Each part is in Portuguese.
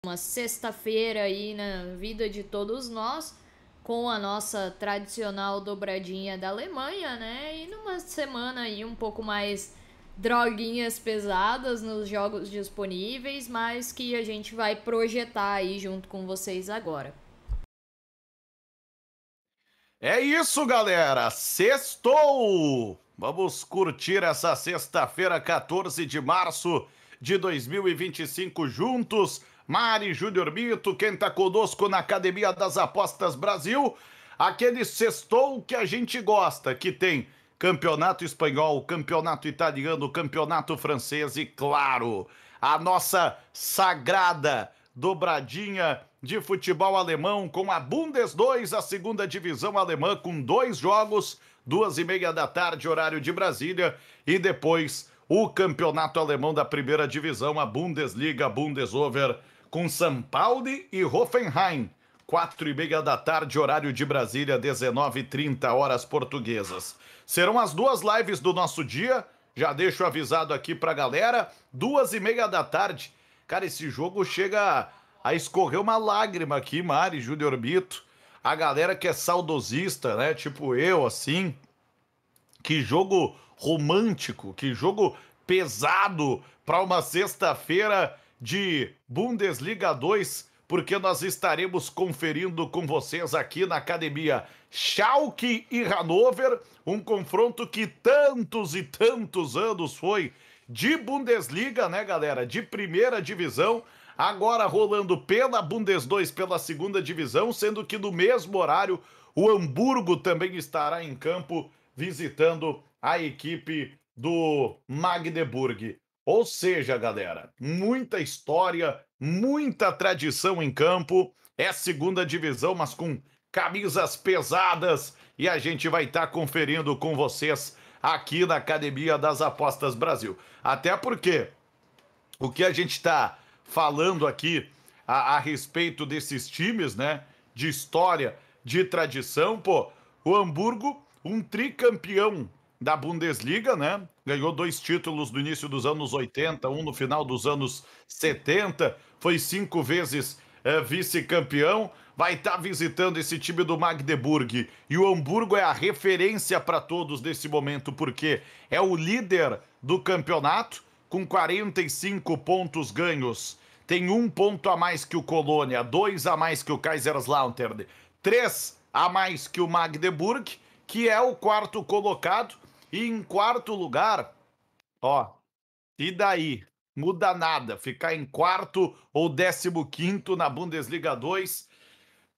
uma sexta-feira aí na vida de todos nós, com a nossa tradicional dobradinha da Alemanha, né? E numa semana aí um pouco mais droguinhas pesadas nos jogos disponíveis, mas que a gente vai projetar aí junto com vocês agora. É isso, galera! Sextou! Vamos curtir essa sexta-feira, 14 de março de 2025, juntos. Mari Júnior Mito, quem tá conosco na Academia das Apostas Brasil. Aquele sextou que a gente gosta, que tem campeonato espanhol, campeonato italiano, campeonato francês e, claro, a nossa sagrada dobradinha de futebol alemão com a Bundes 2, a segunda divisão alemã, com 2 jogos, 2:30 da tarde, horário de Brasília, e depois o campeonato alemão da primeira divisão, a Bundesliga, Bundesover, com São Paulo e Hoffenheim, 4:30 da tarde, horário de Brasília, 19:30 horas portuguesas. Serão as 2 lives do nosso dia, já deixo avisado aqui pra galera, 2:30 da tarde. Cara, esse jogo chega a escorrer uma lágrima aqui, Mari, Júnior Bito. A galera que é saudosista, né? Tipo eu, assim. Que jogo romântico, que jogo pesado para uma sexta-feira de Bundesliga 2, porque nós estaremos conferindo com vocês aqui na academia Schalke e Hannover, um confronto que tantos e tantos anos foi de Bundesliga, né, galera? De primeira divisão, agora rolando pela Bundes 2, pela segunda divisão, sendo que no mesmo horário o Hamburgo também estará em campo visitando a equipe do Magdeburg. Ou seja, galera, muita história, muita tradição em campo. É segunda divisão, mas com camisas pesadas. E a gente vai estar conferindo com vocês aqui na Academia das Apostas Brasil. Até porque o que a gente está falando aqui a respeito desses times, né? De história, de tradição, pô, o Hamburgo, um tricampeão da Bundesliga, né? Ganhou 2 títulos no início dos anos 80, um no final dos anos 70, foi 5 vezes vice-campeão, vai estar visitando esse time do Magdeburg. E o Hamburgo é a referência para todos nesse momento, porque é o líder do campeonato, com 45 pontos ganhos. Tem 1 ponto a mais que o Colônia, 2 a mais que o Kaiserslautern, 3 a mais que o Magdeburg, que é o 4º colocado. E em 4º lugar, ó, e daí? Muda nada, ficar em 4º ou 15º na Bundesliga 2,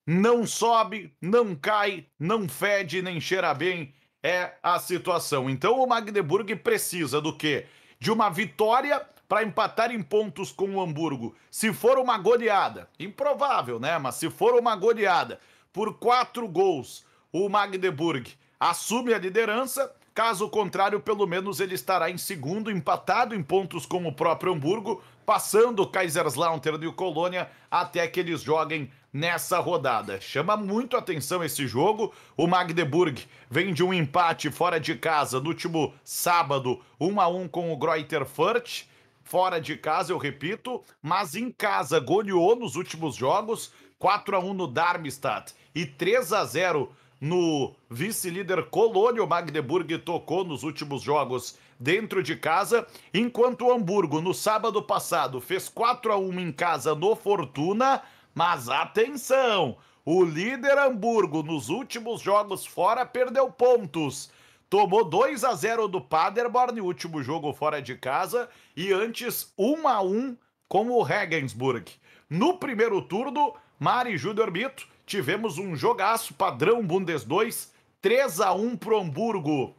não sobe, não cai, não fede, nem cheira bem, é a situação. Então o Magdeburg precisa do quê? De uma vitória para empatar em pontos com o Hamburgo. Se for uma goleada, improvável, né? Mas se for uma goleada por 4 gols, o Magdeburg assume a liderança. Caso contrário, pelo menos ele estará em segundo, empatado em pontos com o próprio Hamburgo, passando o Kaiserslautern e o Colônia até que eles joguem nessa rodada. Chama muito atenção esse jogo. O Magdeburg vem de um empate fora de casa no último sábado, 1-1 com o Greuther Fürth. Fora de casa, eu repito, mas em casa goleou nos últimos jogos, 4-1 no Darmstadt e 3-0 no vice-líder Colônia. O Magdeburg tocou nos últimos jogos dentro de casa, enquanto o Hamburgo, no sábado passado, fez 4-1 em casa no Fortuna, mas atenção, o líder Hamburgo, nos últimos jogos fora, perdeu pontos. Tomou 2-0 do Paderborn, último jogo fora de casa, e antes 1-1 com o Regensburg. No primeiro turno, Mari Júnior Mito, tivemos um jogaço padrão Bundes 2, 3-1 pro Hamburgo.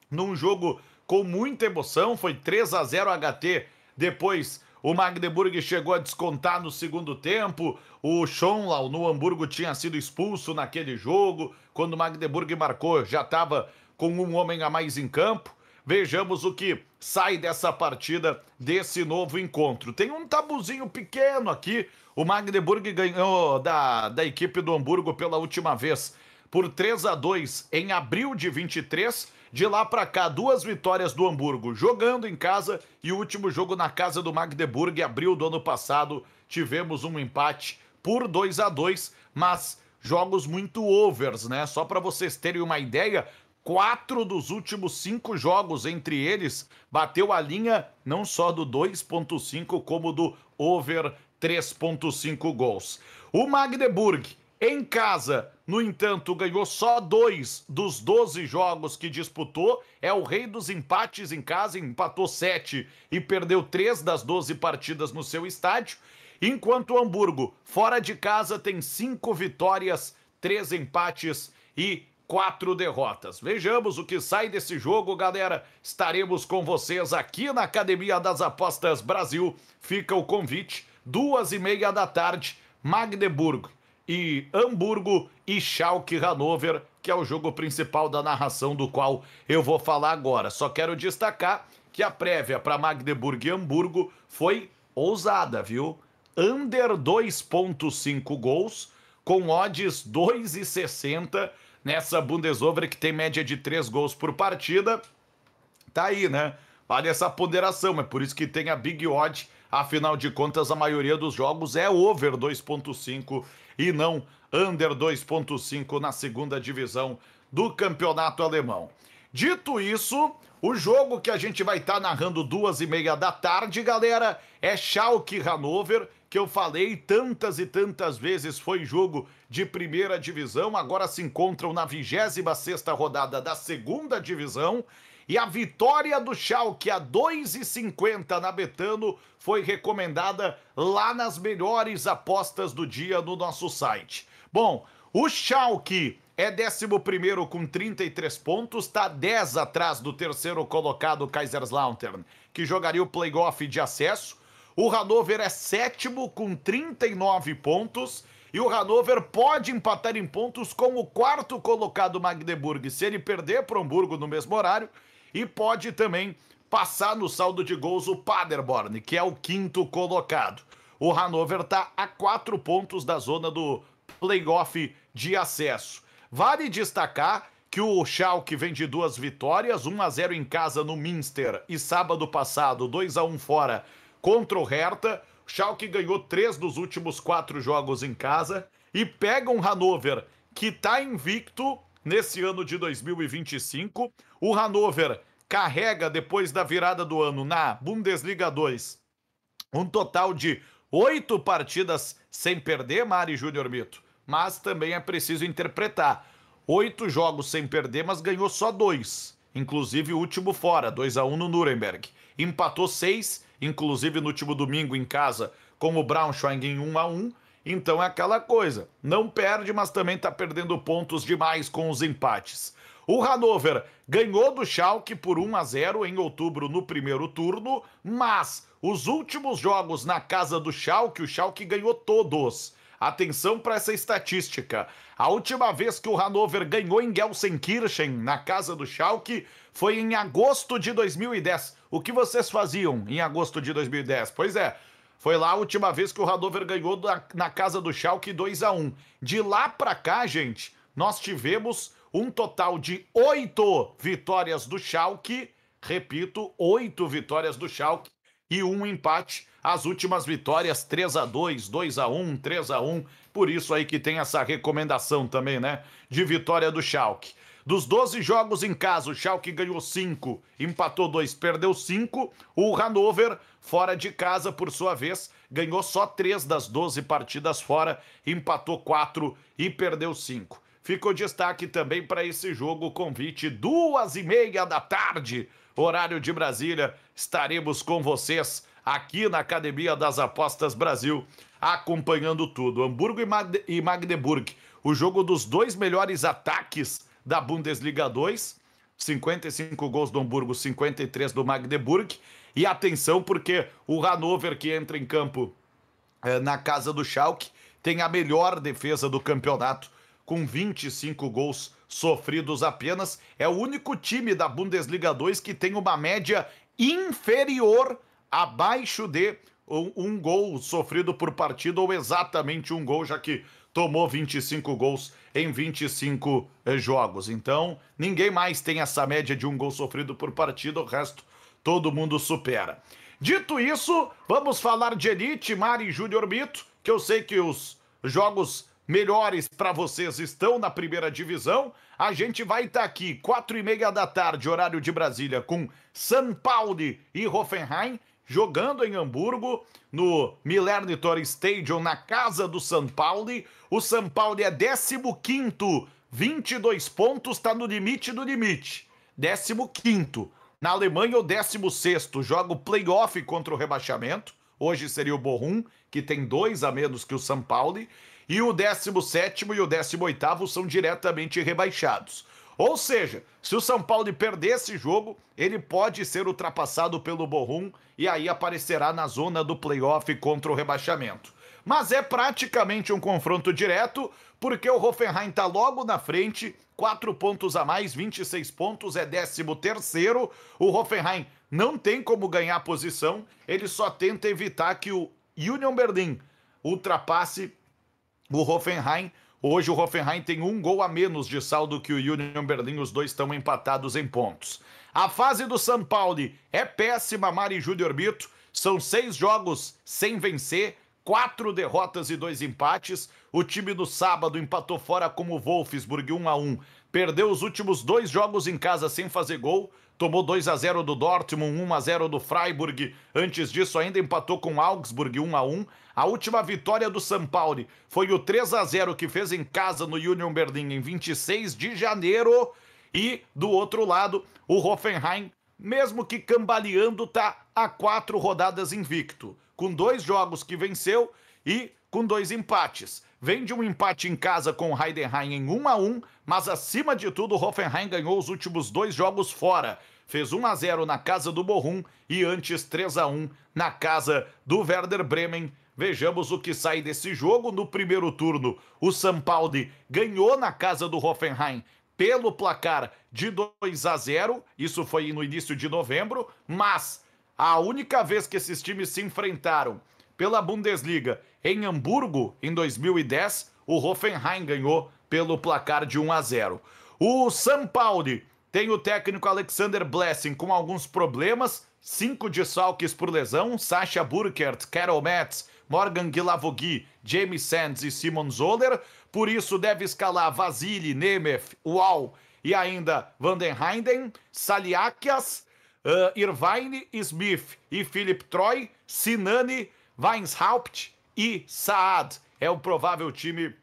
Num jogo com muita emoção, foi 3-0 HT. Depois o Magdeburg chegou a descontar no segundo tempo. O Schonlau no Hamburgo tinha sido expulso naquele jogo. Quando o Magdeburg marcou, já estava com um homem a mais em campo. Vejamos o que sai dessa partida, desse novo encontro. Tem um tabuzinho pequeno aqui. O Magdeburg ganhou da equipe do Hamburgo pela última vez por 3-2 em abril de 23. De lá para cá, 2 vitórias do Hamburgo jogando em casa e o último jogo na casa do Magdeburg, abril do ano passado, tivemos um empate por 2-2, mas jogos muito overs, né? Só para vocês terem uma ideia, 4 dos últimos 5 jogos entre eles bateu a linha não só do 2.5 como do over 3.5 gols. O Magdeburg em casa, no entanto, ganhou só 2 dos 12 jogos que disputou. É o rei dos empates em casa, empatou 7 e perdeu 3 das 12 partidas no seu estádio. Enquanto o Hamburgo, fora de casa, tem 5 vitórias, 3 empates e 4 derrotas. Vejamos o que sai desse jogo, galera. Estaremos com vocês aqui na Academia das Apostas Brasil. Fica o convite, 2h30 da tarde, Magdeburg e Hamburgo e Schalke Hannover, que é o jogo principal da narração do qual eu vou falar agora. Só quero destacar que a prévia para Magdeburg e Hamburgo foi ousada, viu? Under 2.5 gols, com odds 2,60 nessa Bundesover que tem média de 3 gols por partida. Tá aí, né? Vale essa ponderação, é por isso que tem a Big Odd. Afinal de contas, a maioria dos jogos é over 2.5 e não under 2.5 na segunda divisão do campeonato alemão. Dito isso, o jogo que a gente vai estar narrando 2h30 da tarde, galera, é Schalke Hannover, que eu falei tantas e tantas vezes foi jogo de primeira divisão, agora se encontram na 26ª rodada da segunda divisão. E a vitória do Schalke a 2,50 na Betano foi recomendada lá nas melhores apostas do dia no nosso site. Bom, o Schalke é 11º com 33 pontos, está 10 atrás do terceiro colocado Kaiserslautern, que jogaria o play-off de acesso. O Hannover é 7º com 39 pontos e o Hannover pode empatar em pontos com o quarto colocado Magdeburg se ele perder para o Hamburgo no mesmo horário. E pode também passar no saldo de gols o Paderborn, que é o quinto colocado. O Hannover está a 4 pontos da zona do playoff de acesso. Vale destacar que o Schalke vem de 2 vitórias, 1-0 em casa no Münster e sábado passado 2-1 fora contra o Hertha. O Schalke ganhou 3 dos últimos 4 jogos em casa e pega um Hannover que está invicto nesse ano de 2025. O Hannover carrega, depois da virada do ano na Bundesliga 2, um total de 8 partidas sem perder, Mari Júnior Mito. Mas também é preciso interpretar. 8 jogos sem perder, mas ganhou só 2. Inclusive o último fora, 2-1 no Nuremberg. Empatou 6, inclusive no último domingo em casa, com o Braunschweig em 1-1. Então é aquela coisa, não perde, mas também está perdendo pontos demais com os empates. O Hannover ganhou do Schalke por 1-0 em outubro no primeiro turno, mas os últimos jogos na casa do Schalke, o Schalke ganhou todos. Atenção para essa estatística. A última vez que o Hannover ganhou em Gelsenkirchen, na casa do Schalke, foi em agosto de 2010. O que vocês faziam em agosto de 2010? Pois é, foi lá a última vez que o Hannover ganhou na casa do Schalke 2-1. De lá pra cá, gente, nós tivemos um total de 8 vitórias do Schalke. Repito, 8 vitórias do Schalke e um empate. As últimas vitórias 3-2, 2-1, 3-1. Por isso aí que tem essa recomendação também, né? De vitória do Schalke. Dos 12 jogos em casa, o Schalke ganhou 5, empatou 2, perdeu 5. O Hannover, fora de casa, por sua vez, ganhou só 3 das 12 partidas fora, empatou 4 e perdeu 5. Fica o destaque também para esse jogo, convite 2h30 da tarde, horário de Brasília. Estaremos com vocês aqui na Academia das Apostas Brasil, acompanhando tudo. Hamburgo e Magdeburg, o jogo dos 2 melhores ataques da Bundesliga 2, 55 gols do Hamburgo, 53 do Magdeburg. E atenção, porque o Hannover, que entra em campo na casa do Schalke, tem a melhor defesa do campeonato, com 25 gols sofridos apenas. É o único time da Bundesliga 2 que tem uma média inferior, abaixo de um gol sofrido por partida, ou exatamente um gol, já que tomou 25 gols em 25 jogos. Então, ninguém mais tem essa média de um gol sofrido por partida, o resto todo mundo supera. Dito isso, vamos falar de elite, Mari e Júnior Mito, que eu sei que os jogos melhores para vocês estão na primeira divisão. A gente vai estar aqui 4:30 da tarde, horário de Brasília, com São Paulo e Hoffenheim, jogando em Hamburgo, no Millernitor Stadium, na casa do São Paulo. O São Paulo é 15º, 22 pontos, está no limite do limite. 15º. Na Alemanha, o 16º, joga o play-off contra o rebaixamento. Hoje seria o Bochum, que tem 2 a menos que o São Paulo. E o 17º e o 18º são diretamente rebaixados. Ou seja, se o São Paulo perder esse jogo, ele pode ser ultrapassado pelo Bochum e aí aparecerá na zona do play-off contra o rebaixamento. Mas é praticamente um confronto direto, porque o Hoffenheim está logo na frente, 4 pontos a mais, 26 pontos, é 13º. O Hoffenheim não tem como ganhar a posição, ele só tenta evitar que o Union Berlin ultrapasse o Hoffenheim. Hoje o Hoffenheim tem 1 gol a menos de saldo que o Union Berlin, os dois estão empatados em pontos. A fase do São Paulo é péssima, Mari e Júnior Mito, são 6 jogos sem vencer, 4 derrotas e 2 empates. O time do sábado empatou fora com o Wolfsburg 1-1, perdeu os últimos 2 jogos em casa sem fazer gol, tomou 2-0 do Dortmund, 1-0 do Freiburg, antes disso ainda empatou com o Augsburg 1-1. A última vitória do São Paulo foi o 3-0 que fez em casa no Union Berlin em 26 de janeiro. E, do outro lado, o Hoffenheim, mesmo que cambaleando, tá a 4 rodadas invicto, com 2 jogos que venceu e com 2 empates. Vem de um empate em casa com o Heidenheim em 1-1, mas acima de tudo o Hoffenheim ganhou os últimos 2 jogos fora. Fez 1-0 na casa do Bochum e antes 3-1 na casa do Werder Bremen. Vejamos o que sai desse jogo. No primeiro turno, o São Paulo ganhou na casa do Hoffenheim pelo placar de 2-0. Isso foi no início de novembro, mas a única vez que esses times se enfrentaram pela Bundesliga em Hamburgo, em 2010, o Hoffenheim ganhou pelo placar de 1-0. O São Paulo tem o técnico Alexander Blessing com alguns problemas, 5 desfalques por lesão, Sascha Burkert, Karol Metz, Morgan Guilavogui, James Sands e Simon Zoller. Por isso deve escalar Vasily, Nemeth, Ual e ainda Van den Heinden, Saliakias, Irvine, Smith e Philip Troy, Sinani, Weishaupt e Saad. É o provável time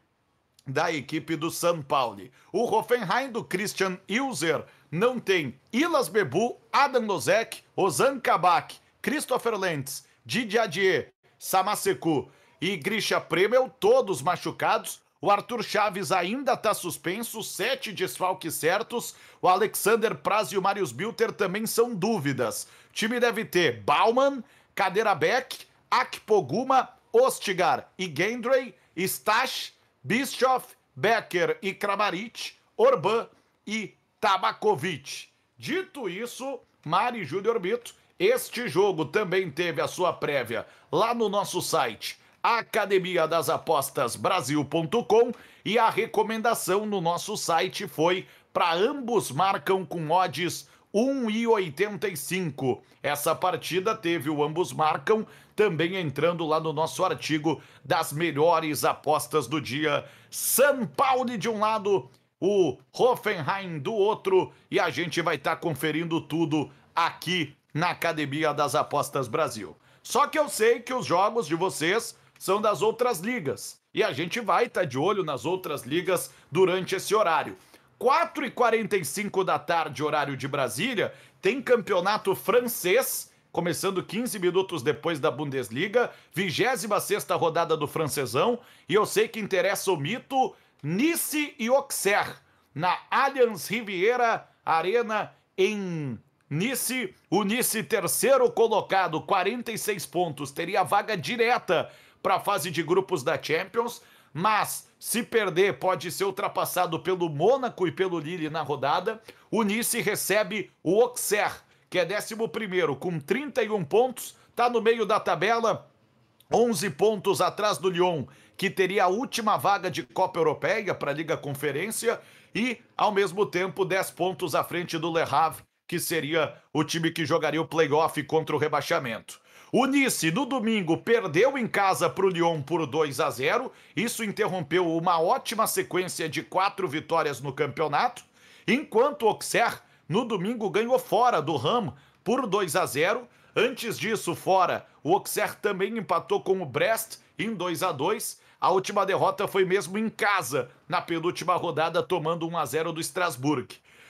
da equipe do São Paulo. O Hoffenheim do Christian Ilzer não tem Ilas Bebu, Adam Lozek, Ozan Kabak, Christopher Lentz, Didi Adier, Samaseku e Grisha Premel, todos machucados. O Arthur Chaves ainda está suspenso, 7 desfalques certos. O Alexander Praz e o Marius Bilter também são dúvidas. O time deve ter Baumann, Kaderabek, Akpoguma, Ostigar e Gendrey, Stash, Bischoff, Becker e Kramaric, Orban e Tabakovic. Dito isso, Mari Júnior Mito, este jogo também teve a sua prévia lá no nosso site Academia das Apostas Brasil.com e a recomendação no nosso site foi para ambos marcam com odds 1,85. Essa partida teve o ambos marcam também entrando lá no nosso artigo das melhores apostas do dia. São Paulo de um lado, o Hoffenheim do outro, e a gente vai estar conferindo tudo aqui na Academia das Apostas Brasil. Só que eu sei que os jogos de vocês são das outras ligas e a gente vai estar de olho nas outras ligas durante esse horário. 4h45 da tarde, horário de Brasília, tem campeonato francês, começando 15 minutos depois da Bundesliga, 26ª rodada do francesão, e eu sei que interessa o Mito, Nice e Auxerre, na Allianz Riviera Arena em Nice. O Nice, terceiro colocado, 46 pontos, teria vaga direta para a fase de grupos da Champions, mas se perder pode ser ultrapassado pelo Mônaco e pelo Lille na rodada. O Nice recebe o Auxerre, que é 11º com 31 pontos, está no meio da tabela, 11 pontos atrás do Lyon, que teria a última vaga de Copa Europeia para a Liga Conferência, e, ao mesmo tempo, 10 pontos à frente do Le Havre, que seria o time que jogaria o play-off contra o rebaixamento. O Nice, no domingo, perdeu em casa para o Lyon por 2-0. Isso interrompeu uma ótima sequência de 4 vitórias no campeonato, enquanto o Auxerre, no domingo, ganhou fora do Rennes por 2-0. Antes disso, fora, o Auxerre também empatou com o Brest em 2-2. A última derrota foi mesmo em casa, na penúltima rodada, tomando 1-0 do Strasbourg.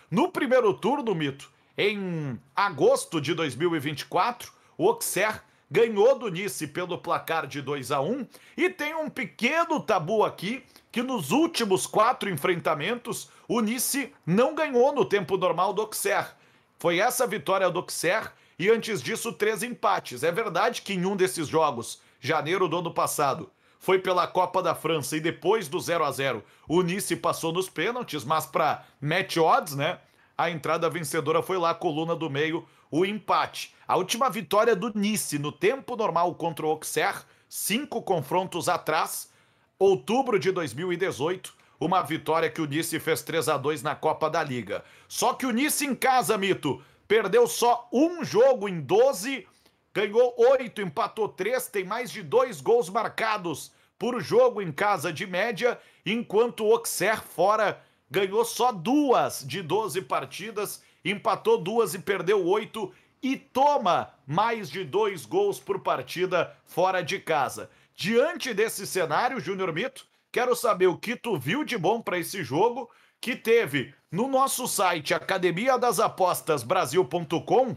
No primeiro turno, Mito, em agosto de 2024, o Auxerre ganhou do Nice pelo placar de 2-1, e tem um pequeno tabu aqui, que nos últimos 4 enfrentamentos, o Nice não ganhou no tempo normal do Auxerre. Foi essa vitória do Auxerre, e antes disso 3 empates. É verdade que em um desses jogos, janeiro do ano passado, foi pela Copa da França e depois do 0-0 o Nice passou nos pênaltis, mas para match odds, né? A entrada vencedora foi lá, coluna do meio, o empate. A última vitória do Nice no tempo normal contra o Auxerre, 5 confrontos atrás, outubro de 2018, uma vitória que o Nice fez 3-2 na Copa da Liga. Só que o Nice em casa, Mito, perdeu só um jogo em 12, ganhou 8, empatou 3, tem mais de 2 gols marcados por jogo em casa de média, enquanto o Auxerre fora ganhou só 2 de 12 partidas, empatou 2 e perdeu 8, e toma mais de 2 gols por partida fora de casa. Diante desse cenário, Júnior Mito, quero saber o que tu viu de bom para esse jogo, que teve no nosso site Academia das Apostas Brasil.com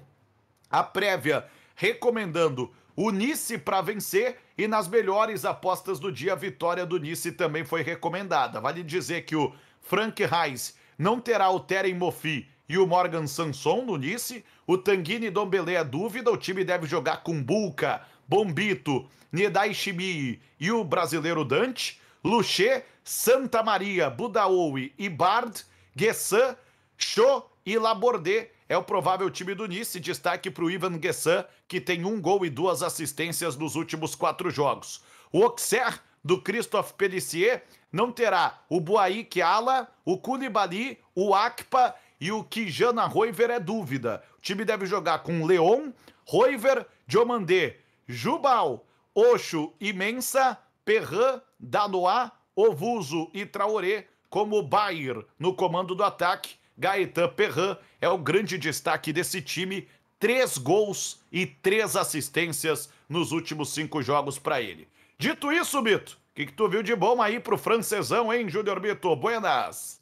a prévia recomendando o Nice para vencer, e nas melhores apostas do dia a vitória do Nice também foi recomendada. Vale dizer que o Frank Reis não terá o Terem Moffi e o Morgan Sanson no Nice. O Tanguy Ndombele é dúvida, o time deve jogar com Bulka, Bombito, Nedai Shimii e o brasileiro Dante. Luché, Santa Maria, Budaoui e Bard, Guessan, Cho e Laborde é o provável time do Nice. Destaque para o Ivan Guessan, que tem 1 gol e 2 assistências nos últimos 4 jogos. O Auxerre, do Christophe Pélissier, não terá o Boaik Ala, o Koulibaly, o Akpa e o Kijana Roiver é dúvida. O time deve jogar com Leon, Roiver, Diomandé, Jubal, Ocho e Mensa, Perrin, Danois, Ovuso e Traoré, como Bayer no comando do ataque. Gaetan Perrin é o grande destaque desse time, 3 gols e 3 assistências nos últimos 5 jogos para ele. Dito isso, Mito, o que tu viu de bom aí pro francesão, hein, Júnior Mito? Buenas!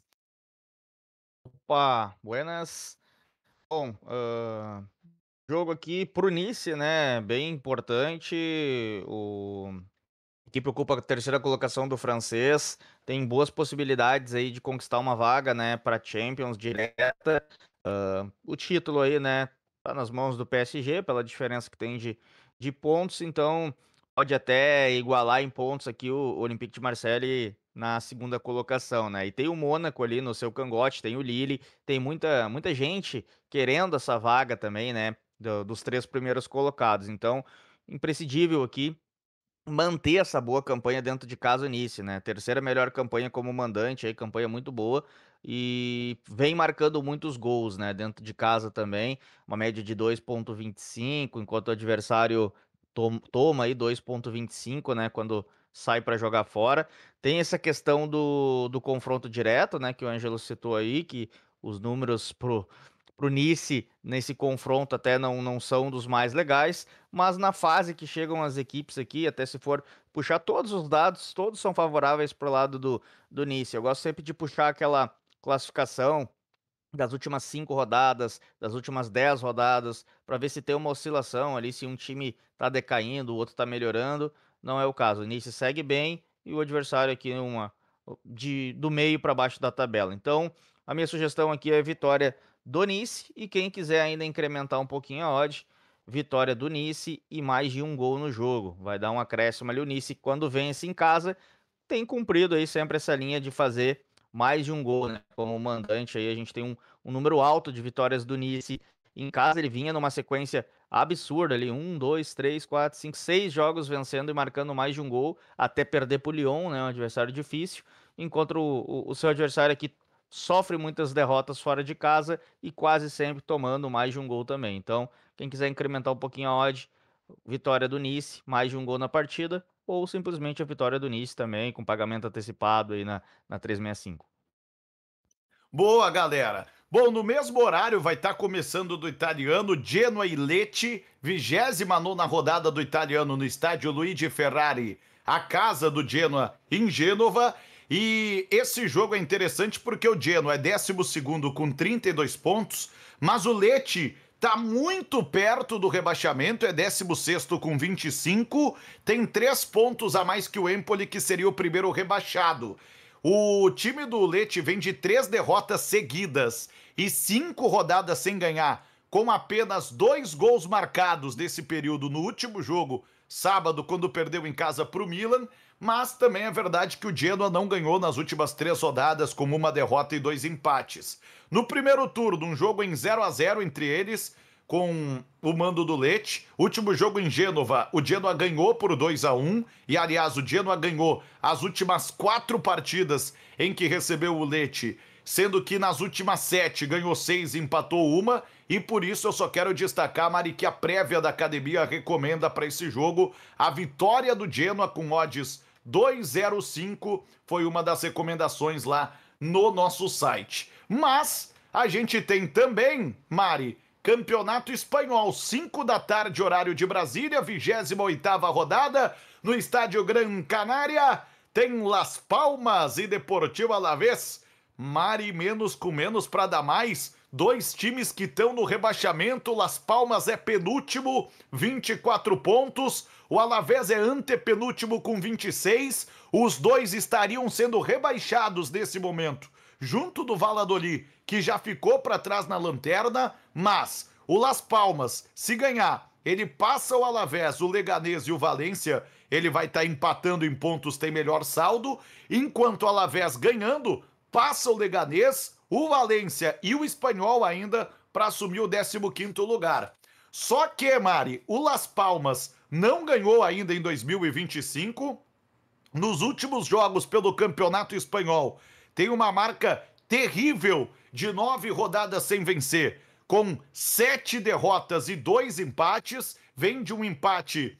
Opa, buenas. Bom, jogo aqui pro Nice, né, bem importante. A equipe ocupa a 3ª colocação do francês, tem boas possibilidades aí de conquistar uma vaga, né, para Champions direta. O título aí, né, tá nas mãos do PSG, pela diferença que tem de pontos, então pode até igualar em pontos aqui o Olympique de Marseille na 2ª colocação, né? E tem o Mônaco ali no seu cangote, tem o Lille, tem muita gente querendo essa vaga também, né, dos 3 primeiros colocados. Então, imprescindível aqui manter essa boa campanha dentro de casa, o Nice, né? 3ª melhor campanha como mandante, aí campanha muito boa, e vem marcando muitos gols, né? Dentro de casa também, uma média de 2,25, enquanto o adversário toma aí 2,25, né? Quando sai para jogar fora. Tem essa questão do confronto direto, né? Que o Ângelo citou aí, que os números pro Nice nesse confronto até não são dos mais legais, mas na fase que chegam as equipes aqui, até se for puxar todos os dados, todos são favoráveis pro lado do Nice. Eu gosto sempre de puxar aquela classificação das últimas 5 rodadas, das últimas 10 rodadas, para ver se tem uma oscilação ali, se um time tá decaindo, o outro tá melhorando. Não é o caso. O Nice segue bem e o adversário aqui do meio para baixo da tabela. Então, a minha sugestão aqui é vitória do Nice, e quem quiser ainda incrementar um pouquinho a odd, vitória do Nice e mais de 1 gol no jogo. Vai dar um acréscimo ali. O Nice, quando vence em casa, tem cumprido aí sempre essa linha de fazer mais de 1 gol, né? Como mandante aí, a gente tem um número alto de vitórias do Nice Em casa ele vinha numa sequência absurda ali, 1, 2, 3, 4, 5, 6 jogos vencendo e marcando mais de um gol, até perder pro Lyon, né, um adversário difícil, enquanto o seu adversário aqui sofre muitas derrotas fora de casa e quase sempre tomando mais de um gol também. Então, quem quiser incrementar um pouquinho a odd, vitória do Nice, mais de um gol na partida, ou simplesmente a vitória do Nice também, com pagamento antecipado aí na 365. Boa, galera. Bom, no mesmo horário vai estar começando do italiano Genoa e Lecce, 29ª rodada do italiano no estádio Luigi Ferrari, a casa do Genoa em Gênova. E esse jogo é interessante porque o Genoa é 12º com 32 pontos, mas o Lecce tá muito perto do rebaixamento, é 16º com 25, tem 3 pontos a mais que o Empoli, que seria o primeiro rebaixado. O time do Lecce vem de 3 derrotas seguidas e 5 rodadas sem ganhar, com apenas 2 gols marcados nesse período no último jogo, sábado, quando perdeu em casa para o Milan, mas também é verdade que o Genoa não ganhou nas últimas 3 rodadas, com 1 derrota e 2 empates. No primeiro turno, um jogo em 0-0 entre eles, com o mando do Lecce. Último jogo em Gênova, o Genoa ganhou por 2-1, e aliás, o Genoa ganhou as últimas 4 partidas em que recebeu o Lecce, sendo que nas últimas 7 ganhou 6 e empatou 1, e por isso eu só quero destacar, Mari, que a prévia da academia recomenda para esse jogo a vitória do Genoa com odds 2,05, foi uma das recomendações lá no nosso site. Mas a gente tem também, Mari, Campeonato Espanhol, 5 da tarde, horário de Brasília, 28ª rodada, no estádio Gran Canária, tem Las Palmas e Deportivo Alavés. Mari, menos com menos para dar mais, 2 times que estão no rebaixamento. Las Palmas é penúltimo, 24 pontos, o Alavés é antepenúltimo com 26, os dois estariam sendo rebaixados nesse momento, junto do Valladolid, que já ficou para trás na lanterna, mas o Las Palmas, se ganhar, ele passa o Alavés, o Leganés e o Valência, ele vai estar empatando em pontos, tem melhor saldo, enquanto o Alavés ganhando, passa o Leganés, o Valência e o Espanhol ainda para assumir o 15º lugar. Só que, Mari, o Las Palmas não ganhou ainda em 2025, nos últimos jogos pelo Campeonato Espanhol, tem uma marca terrível de 9 rodadas sem vencer, com 7 derrotas e 2 empates, vem de um empate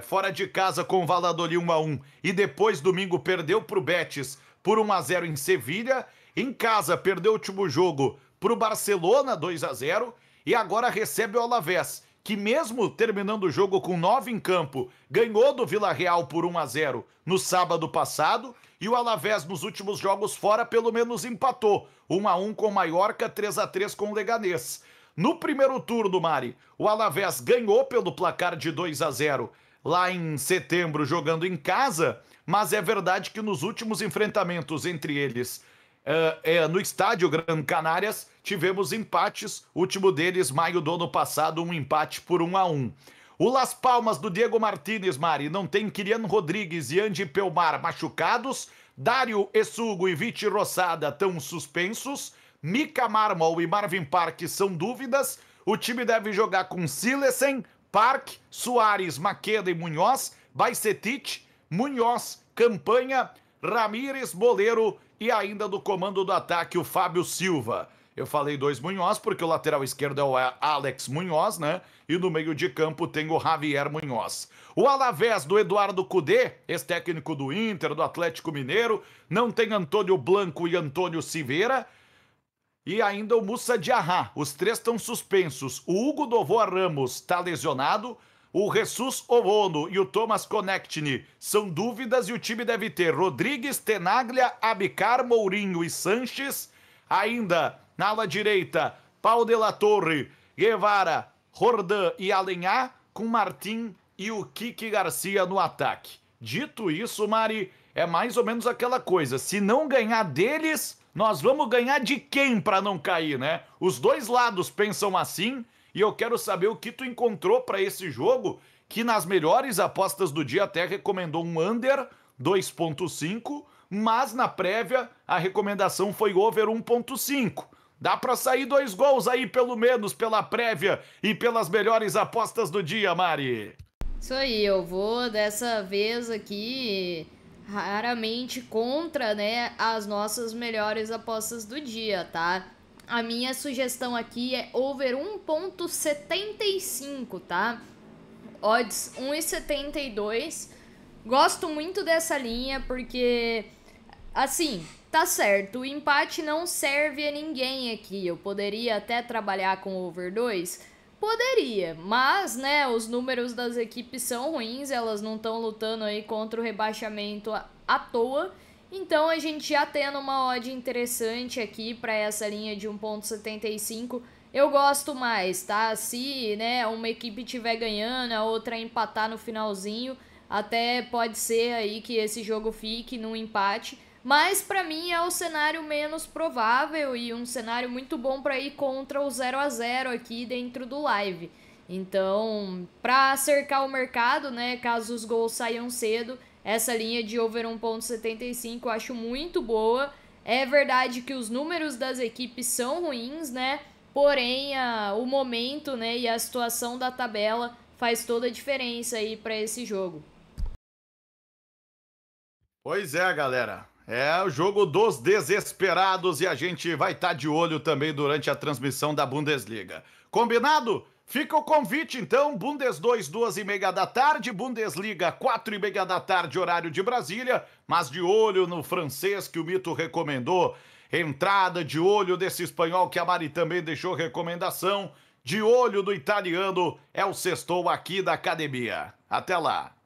fora de casa com o Valladolid 1-1, e depois domingo perdeu para o Betis por 1-0 em Sevilha, em casa perdeu o último jogo para o Barcelona 2-0, e agora recebe o Alavés, que mesmo terminando o jogo com 9 em campo, ganhou do Villarreal por 1-0 no sábado passado, e o Alavés nos últimos jogos fora pelo menos empatou, 1-1 com o Mallorca, 3-3 com o Leganés. No primeiro turno, Mari, o Alavés ganhou pelo placar de 2-0 lá em setembro, jogando em casa, mas é verdade que nos últimos enfrentamentos entre eles, no estádio Gran Canárias, tivemos empates, último deles, maio do ano passado, um empate por 1-1. O Las Palmas do Diego Martínez, Mari, não tem Kylian Rodrigues e Andy Pelmar machucados, Dário Essugo e Vichy Rossada estão suspensos, Mika Marmol e Marvin Park são dúvidas, o time deve jogar com Silesen, Park, Soares, Maqueda e Munhoz, Bajcetic, Munhoz, Campanha, Ramírez, Boleiro e ainda do comando do ataque o Fábio Silva. Eu falei 2 Munhoz porque o lateral esquerdo é o Alex Munhoz, né? E no meio de campo tem o Javier Munhoz. O Alavés do Eduardo Cudê, ex-técnico do Inter, do Atlético Mineiro, não tem Antônio Blanco e Antônio Silveira. E ainda o Moussa Diarra, os 3 estão suspensos. O Hugo Dovoa Ramos está lesionado, o Jesus Ovono e o Thomas Connectini são dúvidas, e o time deve ter Rodrigues, Tenaglia, Abicar, Mourinho e Sanches. Ainda na ala direita, Pau de la Torre, Guevara, Jordan e Alenhá, com Martim e o Kiki Garcia no ataque. Dito isso, Mari, é mais ou menos aquela coisa, se não ganhar deles, nós vamos ganhar de quem para não cair, né? Os dois lados pensam assim, e eu quero saber o que tu encontrou para esse jogo, que nas melhores apostas do dia até recomendou um under 2.5, mas na prévia a recomendação foi over 1.5. Dá para sair 2 gols aí, pelo menos, pela prévia e pelas melhores apostas do dia, Mari. Isso aí, eu vou dessa vez aqui raramente contra, né, as nossas melhores apostas do dia, tá? A minha sugestão aqui é over 1.75, tá? Odds 1,72. Gosto muito dessa linha porque, assim, tá certo, o empate não serve a ninguém aqui. Eu poderia até trabalhar com over 2? Poderia, mas, né, os números das equipes são ruins, elas não estão lutando aí contra o rebaixamento à toa. Então a gente já tendo uma odd interessante aqui para essa linha de 1.75, eu gosto mais, tá? Se, né, uma equipe estiver ganhando, a outra empatar no finalzinho, até pode ser aí que esse jogo fique num empate. Mas para mim é o cenário menos provável e um cenário muito bom para ir contra o 0-0 aqui dentro do live. Então, para cercar o mercado, né, caso os gols saiam cedo, essa linha de over 1.75 eu acho muito boa. É verdade que os números das equipes são ruins, né? Porém, o momento, né, e a situação da tabela faz toda a diferença aí para esse jogo. Pois é, galera. É o jogo dos desesperados e a gente vai estar de olho também durante a transmissão da Bundesliga. Combinado? Fica o convite, então, Bundes 2, 2h30 da tarde, Bundesliga 4h30 da tarde, horário de Brasília, mas de olho no francês que o Mito recomendou, entrada de olho desse espanhol que a Mari também deixou recomendação, de olho do italiano, é o Sextou aqui da academia. Até lá!